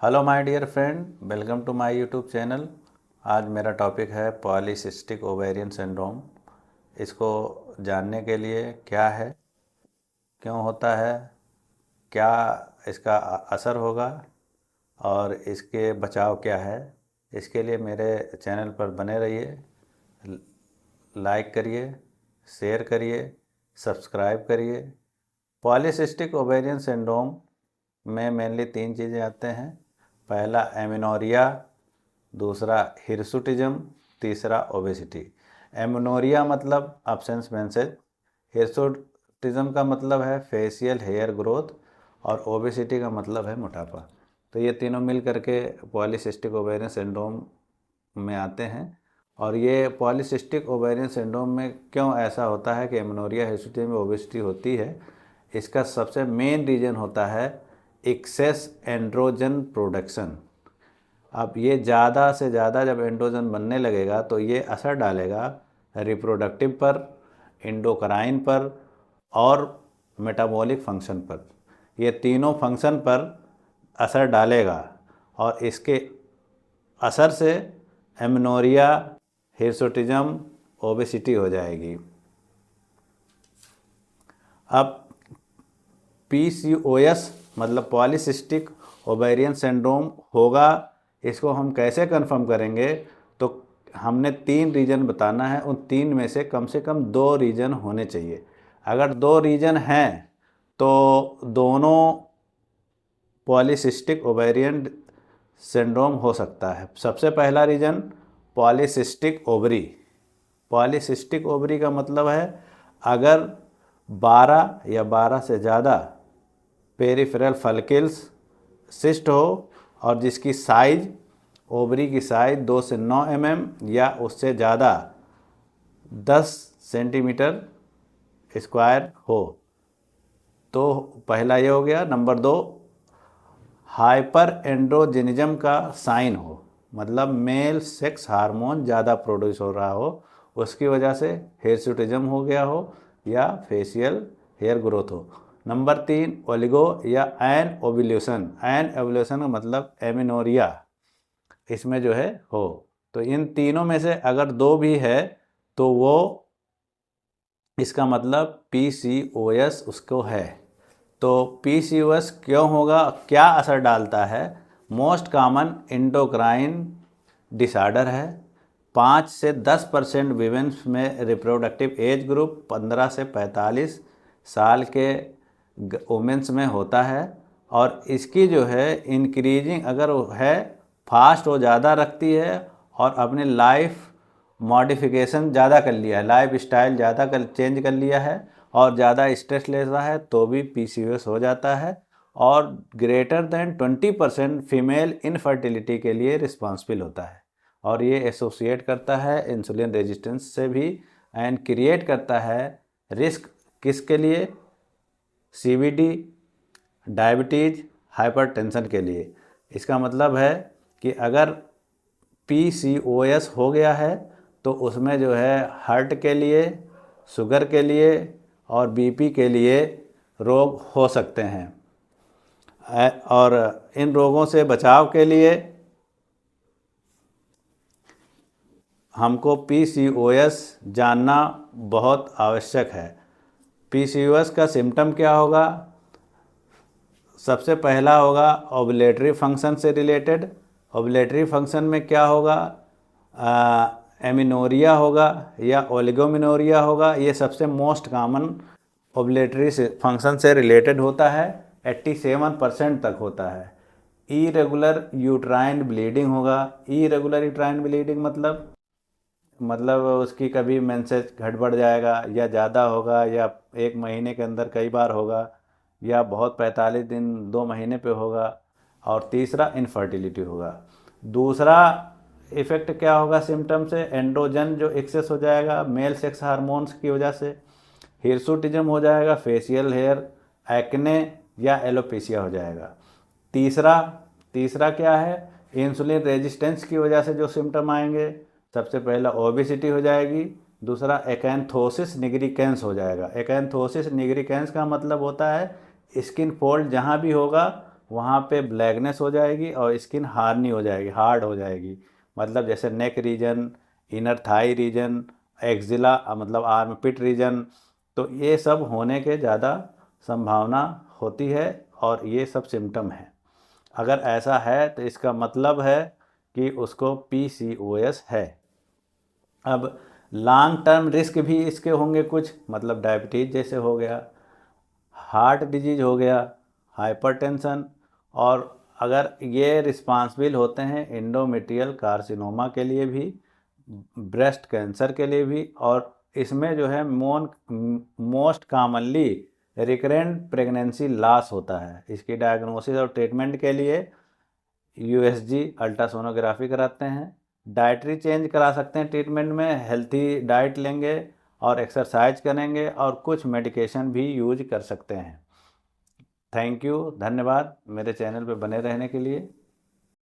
Hello my dear friend, welcome to my YouTube channel. आज मेरा topic है polycystic ovarian syndrome. इसको जानने के लिए क्या है, क्यों होता है, क्या इसका असर होगा और इसके बचाव क्या है, इसके लिए मेरे चैनल पर बने रहिए। लाइक करिए, शेयर करिए, सब्सक्राइब करिए। पॉलीसिस्टिक ओवेरियन सिंड्रोम में मेनली तीन चीज़ें आते हैं। पहला एमेनोरिया, दूसरा हिर्सुटिज्म, तीसरा ओबेसिटी। एमेनोरिया मतलब अब्सेंस मेंसेज, हिर्सुटिज्म का मतलब है फेशियल हेयर ग्रोथ और ओबेसिटी का मतलब है मोटापा। तो ये तीनों मिल करके पॉलीसिस्टिक ओवेरियन सिंड्रोम में आते हैं। और ये पॉलीसिस्टिक ओवेरियन सिंड्रोम में क्यों ऐसा होता है कि एमेनोरिया हिर्सुटिज्म में ओबेसिटी होती है, इसका सबसे मेन रीज़न होता है एक्सेस एंड्रोजन प्रोडक्शन। अब ये ज़्यादा से ज़्यादा जब एंड्रोजन बनने लगेगा तो ये असर डालेगा रिप्रोडक्टिव पर, एंडोक्राइन पर और मेटाबॉलिक फंक्शन पर। ये तीनों फंक्शन पर असर डालेगा और इसके असर से एमेनोरिया, हिर्सुटिज्म, ओबेसिटी हो जाएगी। अब PCOS मतलब पॉलीसिस्टिक ओवेरियन सिंड्रोम होगा, इसको हम कैसे कंफर्म करेंगे? तो हमने तीन रीजन बताना है, उन तीन में से कम दो रीजन होने चाहिए। अगर दो रीजन हैं तो दोनों पॉलीसिस्टिक ओवेरियन सिंड्रोम हो सकता है। सबसे पहला reason polycystic ovary. Polycystic ovary का मतलब है अगर 12 या 12 से ज़्यादा पेरिफेरल फॉलिकल्स सिस्ट हो और जिसकी साइज, ओवरी की साइज 2 से 9 mm या उससे ज़्यादा 10 सेंटीमीटर स्क्वायर हो, तो पहला ये हो गया। नंबर 2, हाइपर एंड्रोजेनिज्म का साइन हो, मतलब मेल सेक्स हार्मोन ज़्यादा प्रोड्यूस हो रहा हो, उसकी वजह से हिर्सुटिज्म हो गया हो या फेशियल हेयर ग्रोथ हो। नंबर 3, ओलिगो या एन ओव्यूलेशन। एन ओव्यूलेशन का मतलब एमेनोरिया, इसमें जो है हो। तो इन तीनों में से अगर दो भी है तो वो इसका मतलब PCOS उसको है। तो PCOS क्यों होगा, क्या असर डालता है? मोस्ट कॉमन एंडोक्राइन डिसऑर्डर है। 5 से 10% वीमेंस में रिप्रोडक्टिव एज ग्रुप 15 से 45 साल के वुमेंस में होता है। और इसकी जो है इंक्रीजिंग अगर है, फास्ट वो ज़्यादा रखती है और अपने लाइफ मॉडिफिकेशन ज़्यादा कर लिया है, लाइफ स्टाइल ज़्यादा चेंज कर लिया है और ज़्यादा स्ट्रेस ले रहा है तो भी PCOS हो जाता है। और ग्रेटर देन 20% फीमेल इनफर्टिलिटी के लिए रिस्पॉन्सिबल होता है। और ये एसोसिएट करता है इंसुलिन रेजिस्टेंस से भी एंड क्रिएट करता है रिस्क किसके लिए? CVD, डायबिटीज़, हाइपरटेंशन के लिए। इसका मतलब है कि अगर PCOS हो गया है तो उसमें जो है हार्ट के लिए, शुगर के लिए और BP के लिए रोग हो सकते हैं। और इन रोगों से बचाव के लिए हमको PCOS जानना बहुत आवश्यक है। PCOS का सिम्टम क्या होगा? सबसे पहला होगा ओवुलेटरी फंक्शन से रिलेटेड। ओवुलेटरी फंक्शन में क्या होगा? एमिनोरिया होगा या ओलिगोमिनोरिया होगा। ये सबसे मोस्ट कॉमन ओवुलेटरी फंक्शन से रिलेटेड होता है, 87% तक होता है। इरेगुलर यूट्राइन ब्लीडिंग होगा। इरेगुलर यूट्राइन ब्लीडिंग मतलब उसकी कभी मेंसेस घट बढ़ जाएगा या ज़्यादा होगा या एक महीने के अंदर कई बार होगा या बहुत 45 दिन 2 महीने पे होगा। और तीसरा इनफर्टिलिटी होगा। दूसरा इफ़ेक्ट क्या होगा सिम्टम से? एंड्रोजन जो एक्सेस हो जाएगा मेल सेक्स हार्मोन्स की वजह से, हिर्सुटिज्म हो जाएगा, फेशियल हेयर, एक्ने या एलोपेशिया हो जाएगा। तीसरा तीसरा क्या है? इंसुलिन रेजिस्टेंस की वजह से जो सिम्टम आएंगे, सबसे पहला ओबेसिटी हो जाएगी, दूसरा एकैंथोसिस निग्रिकेंस हो जाएगा। एकैंथोसिस निग्रिकेंस का मतलब होता है स्किन फोल्ड जहाँ भी होगा वहाँ पे ब्लैकनेस हो जाएगी और स्किन हार्नी हो जाएगी, हार्ड हो जाएगी। मतलब जैसे neck region, inner thigh region, axilla मतलब आर्म पिट रीजन, तो ये सब होने के ज़्यादा संभावना होती है और ये सब सिम्टम है। अगर ऐसा है तो इसका मतलब है कि उसको PCOS है। अब लॉन्ग टर्म रिस्क भी इसके होंगे कुछ, मतलब डायबिटीज़ जैसे हो गया, हार्ट डिजीज हो गया, हाइपरटेंशन, और अगर ये रिस्पांसिबल होते हैं एंडोमेट्रियल कार्सिनोमा के लिए भी, ब्रेस्ट कैंसर के लिए भी, और इसमें जो है most commonly recurrent pregnancy loss होता है। इसकी डायग्नोसिस और ट्रीटमेंट के लिए USG अल्ट्रासोनोग्राफी कराते हैं, डाइटरी चेंज करा सकते हैं ट्रीटमेंट में, हेल्थी डाइट लेंगे और एक्सरसाइज करेंगे और कुछ मेडिकेशन भी यूज कर सकते हैं। थैंक यू, धन्यवाद मेरे चैनल पे बने रहने के लिए।